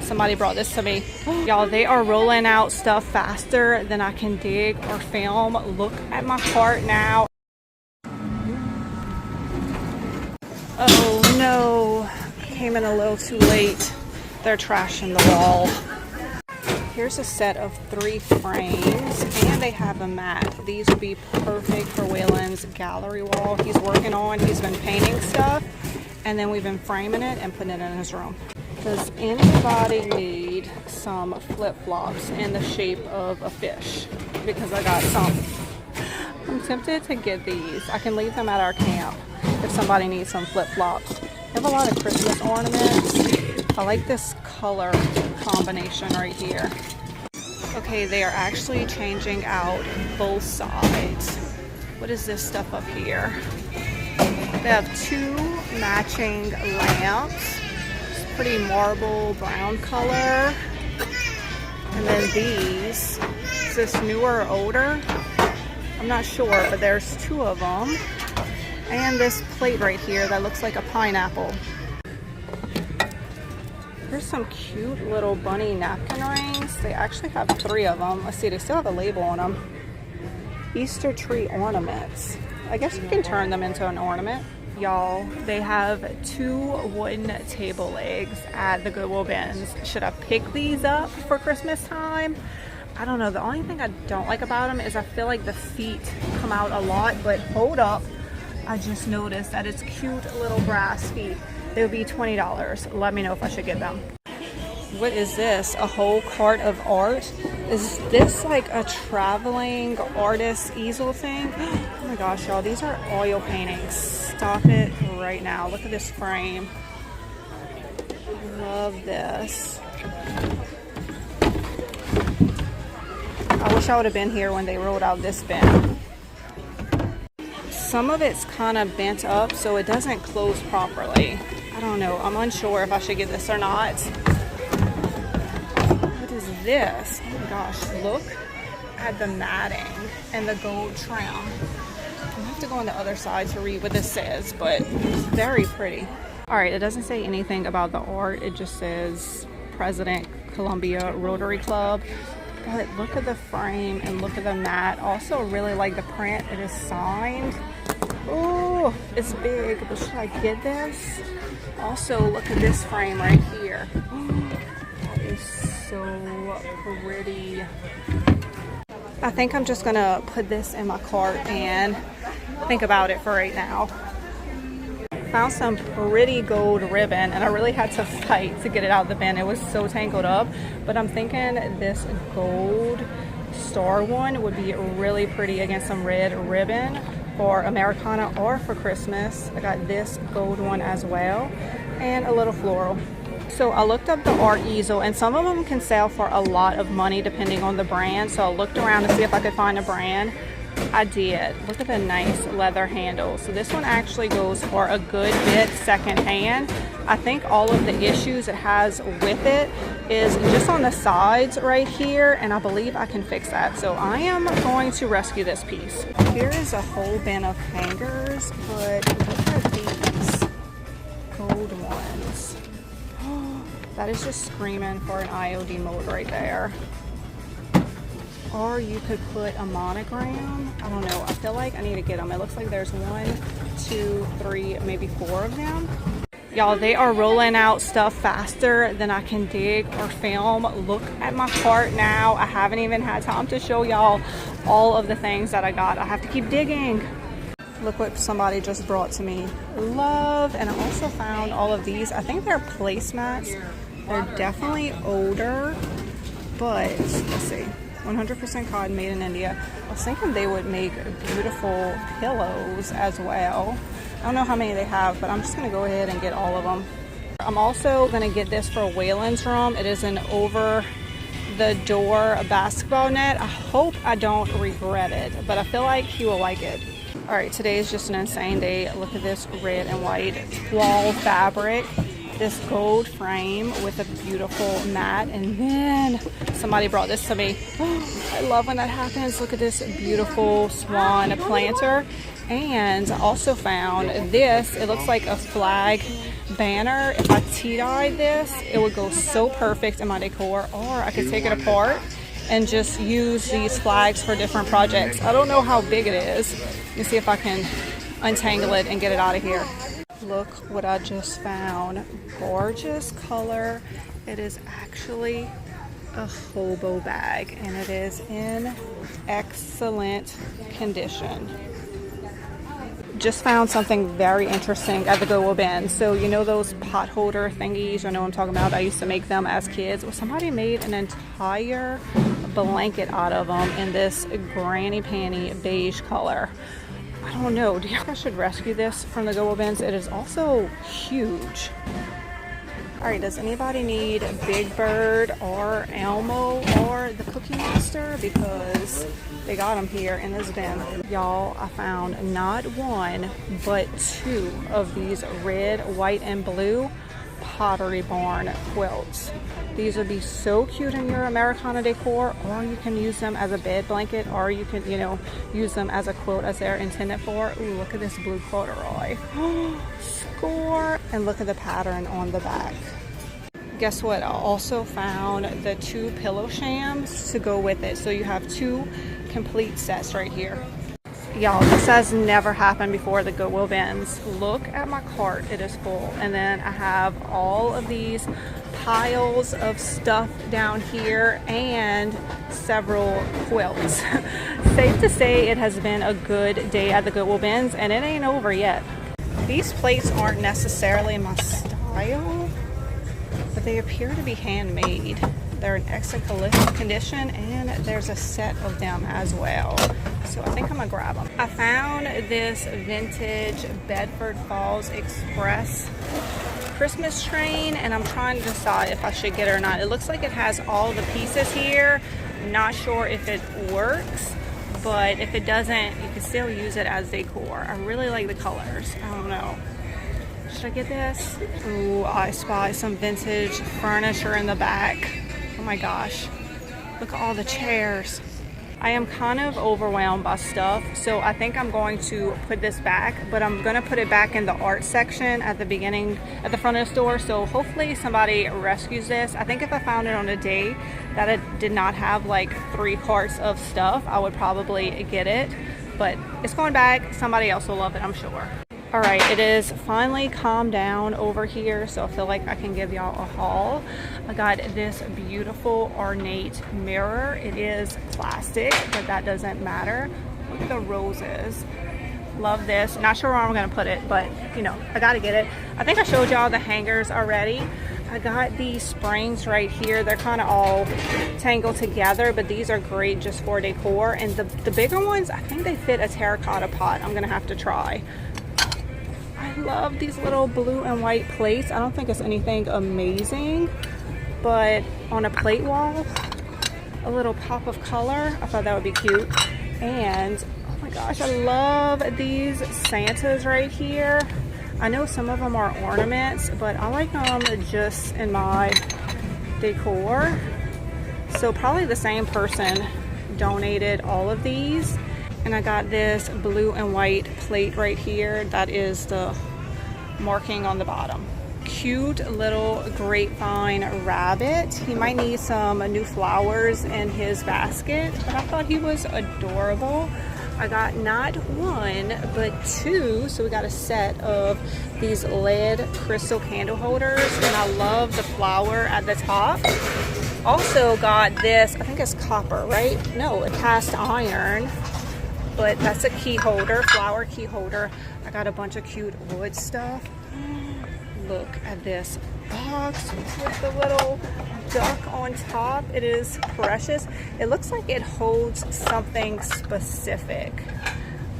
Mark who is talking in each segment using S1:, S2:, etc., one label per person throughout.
S1: Somebody brought this to me. Y'all, they are rolling out stuff faster than I can dig or film. Look at my cart now. Oh no, came in a little too late. They're trashing the wall. Here's a set of 3 frames, and they have a mat. These would be perfect for Waylon's gallery wall he's working on. He's been painting stuff, and then we've been framing it and putting it in his room. Does anybody need some flip-flops in the shape of a fish? Because I got some. I'm tempted to get these. I can leave them at our camp if somebody needs some flip-flops. They have a lot of Christmas ornaments. I like this color combination right here. Okay, they are actually changing out both sides. What is this stuff up here? They have 2 matching lamps. It's pretty marble brown color. And then these, is this newer or older? I'm not sure, but there's 2 of them. And this plate right here that looks like a pineapple. Here's some cute little bunny napkin rings. They actually have 3 of them. Let's see, they still have a label on them. Easter tree ornaments. I guess you can turn them into an ornament. Y'all, they have 2 wooden table legs at the Goodwill Bins. Should I pick these up for Christmas time? I don't know. The only thing I don't like about them is I feel like the feet come out a lot, but hold up. I just noticed that it's cute little brass feet. They would be $20. Let me know if I should get them. What is this? A whole cart of art? Is this like a traveling artist easel thing? Oh my gosh, y'all, these are oil paintings. Stop it right now. Look at this frame. Love this. I wish I would have been here when they rolled out this bin. Some of it's kind of bent up so it doesn't close properly. I don't know. I'm unsure if I should get this or not. What is this? Oh my gosh, look at the matting and the gold trim. I have to go on the other side to read what this says, but it's very pretty. All right, it doesn't say anything about the art. It just says President Columbia Rotary Club. But look at the frame and look at the mat. Also really like the print. It is signed. Oh, it's big, but should I get this? Also, look at this frame right here. That is so pretty. I think I'm just gonna put this in my cart and think about it for right now. Found some pretty gold ribbon, and I really had to fight to get it out of the bin. It was so tangled up, but I'm thinking this gold star one would be really pretty against some red ribbon for Americana or for Christmas. I got this gold one as well, and a little floral. So I looked up the art easel, and some of them can sell for a lot of money depending on the brand. So I looked around to see if I could find a brand. I did. Look at the nice leather handle. So this one actually goes for a good bit secondhand. I think all of the issues it has with it is just on the sides right here, and I believe I can fix that. So I am going to rescue this piece. Here is a whole bin of hangers, but look at these gold ones. That is just screaming for an IOD mode right there. Or you could put a monogram. I don't know. I feel like I need to get them. It looks like there's 1, 2, 3, maybe 4 of them. Y'all, they are rolling out stuff faster than I can dig or film. Look at my cart now. I haven't even had time to show y'all all of the things that I got. I have to keep digging. Look what somebody just brought to me. Love. And I also found all of these. I think they're placemats. They're definitely older, but let's see. 100% cotton, made in India. I was thinking they would make beautiful pillows as well. I don't know how many they have, but I'm just gonna go ahead and get all of them. I'm also gonna get this for Waylon's room. It is an over the door basketball net. I hope I don't regret it, but I feel like he will like it. All right, today is just an insane day. Look at this red and white wall fabric. This gold frame with a beautiful mat, and then somebody brought this to me. I love when that happens. Look at this beautiful swan planter. And I also found this. It looks like a flag banner, if I tea-dyed this, it would go so perfect in my decor. Or I could take it apart and just use these flags for different projects. I don't know how big it is. Let me see if I can untangle it and get it out of here. Look what I just found. Gorgeous color. It is actually a hobo bag and it is in excellent condition. Just found something very interesting at the Goodwill Bins. So you know those pot holder thingies, you know what I'm talking about? I used to make them as kids. Well, somebody made an entire blanket out of them in this granny panty beige color. I don't know, do you think I should rescue this from the Goodwill Bins? It is also huge. All right, does anybody need Big Bird or Elmo or the Cookie Monster? Because they got them here in this bin. Y'all, I found not one, but two of these red, white, and blue Pottery Barn quilts. These would be so cute in your Americana decor, or you can use them as a bed blanket, or you can, you know, use them as a quilt as they're intended for. Ooh, look at this blue corduroy. Score! And look at the pattern on the back. Guess what? I also found the two pillow shams to go with it. So you have two complete sets right here. Y'all, this has never happened before the Goodwill Bins. Look at my cart, it is full. And then I have all of these piles of stuff down here and several quilts. Safe to say it has been a good day at the Goodwill Bins and it ain't over yet. These plates aren't necessarily my style, but they appear to be handmade. They're in excellent condition and there's a set of them as well. So I think I'm gonna grab them. I found this vintage Bedford Falls Express Christmas train and I'm trying to decide if I should get it or not. It looks like it has all the pieces here. Not sure if it works, but if it doesn't, you can still use it as decor. I really like the colors. I don't know. Should I get this? Ooh, I spy some vintage furniture in the back. Oh my gosh. Look at all the chairs. I am kind of overwhelmed by stuff, so I think I'm going to put this back, but I'm going to put it back in the art section at the beginning, at the front of the store, so hopefully somebody rescues this. I think if I found it on a day that it did not have like 3 carts of stuff, I would probably get it, but it's going back. Somebody else will love it, I'm sure. All right, it is finally calmed down over here, so I feel like I can give y'all a haul. I got this beautiful ornate mirror. It is plastic, but that doesn't matter. Look at the roses. Love this. Not sure where I'm gonna put it, but you know, I gotta get it. I think I showed y'all the hangers already. I got these springs right here. They're kind of all tangled together, but these are great just for decor. And the bigger ones, I think they fit a terracotta pot. I'm gonna have to try. I love these little blue and white plates. I don't think it's anything amazing, but on a plate wall, a little pop of color, I thought that would be cute. And oh my gosh, I love these Santas right here. I know some of them are ornaments, but I like them just in my decor. So probably the same person donated all of these. And I got this blue and white plate right here. That is the marking on the bottom. Cute little grapevine rabbit. He might need some new flowers in his basket, but I thought he was adorable. I got not one, but two. So we got a set of these lead crystal candle holders, and I love the flower at the top. Also got this, I think it's copper, right? No, a cast iron. But that's a key holder, flower key holder. I got a bunch of cute wood stuff. Look at this box with the little duck on top. It is precious. It looks like it holds something specific,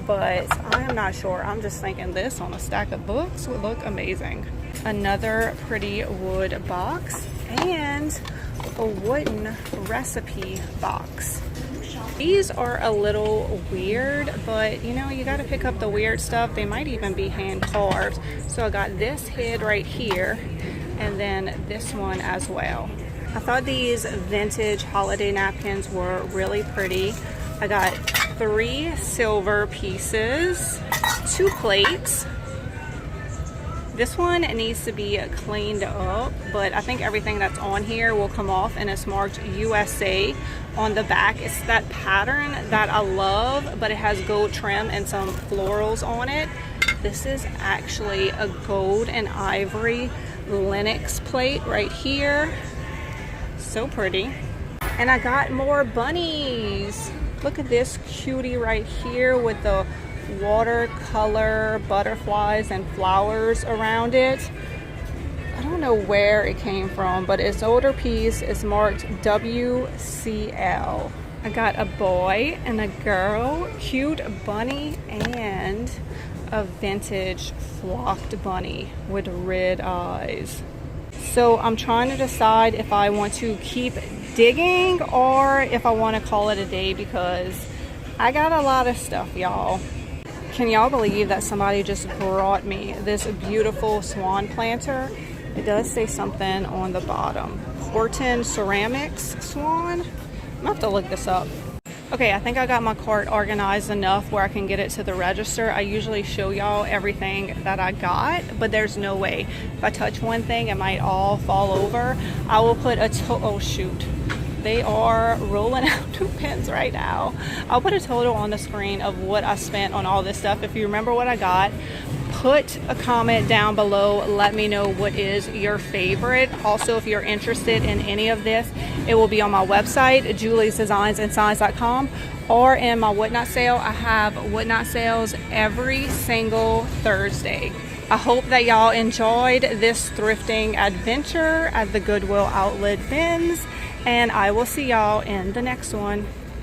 S1: but I am not sure. I'm just thinking this on a stack of books would look amazing. Another pretty wood box and a wooden recipe box. These are a little weird, but you know, you got to pick up the weird stuff. They might even be hand carved. So I got this head right here and then this one as well. I thought these vintage holiday napkins were really pretty. I got 3 silver pieces, 2 plates, This one needs to be cleaned up, but I think everything that's on here will come off, and it's marked USA on the back. It's that pattern that I love, but it has gold trim and some florals on it. This is actually a gold and ivory Lenox plate right here. So pretty. And I got more bunnies. Look at this cutie right here with the watercolor butterflies and flowers around it. I don't know where it came from, but its older piece is marked WCL. I got a boy and a girl, cute bunny, and a vintage flocked bunny with red eyes. So I'm trying to decide if I want to keep digging or if I want to call it a day, because I got a lot of stuff, y'all. Can y'all believe that somebody just brought me this beautiful swan planter? It does say something on the bottom. Horton Ceramics swan. I'm gonna have to look this up. Okay, I think I got my cart organized enough where I can get it to the register. I usually show y'all everything that I got, but there's no way. If I touch one thing, it might all fall over. I will put a oh shoot. They are rolling out new pins right now. I'll put a total on the screen of what I spent on all this stuff. If you remember what I got, put a comment down below. Let me know what is your favorite. Also, if you're interested in any of this, it will be on my website, juliesdesignsandscience.com, or in my Whatnot sale. I have Whatnot sales every single Thursday. I hope that y'all enjoyed this thrifting adventure at the Goodwill outlet bins, and I will see y'all in the next one.